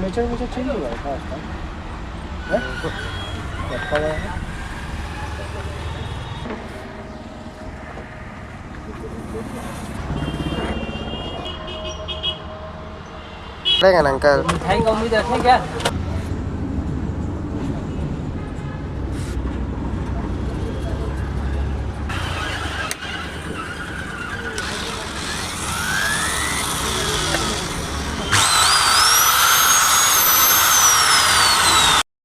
Meter change हुआ था उसका, हैं? रखा हुआ है। Đây là अंकल मिठाई का उम्मीद रखें क्या?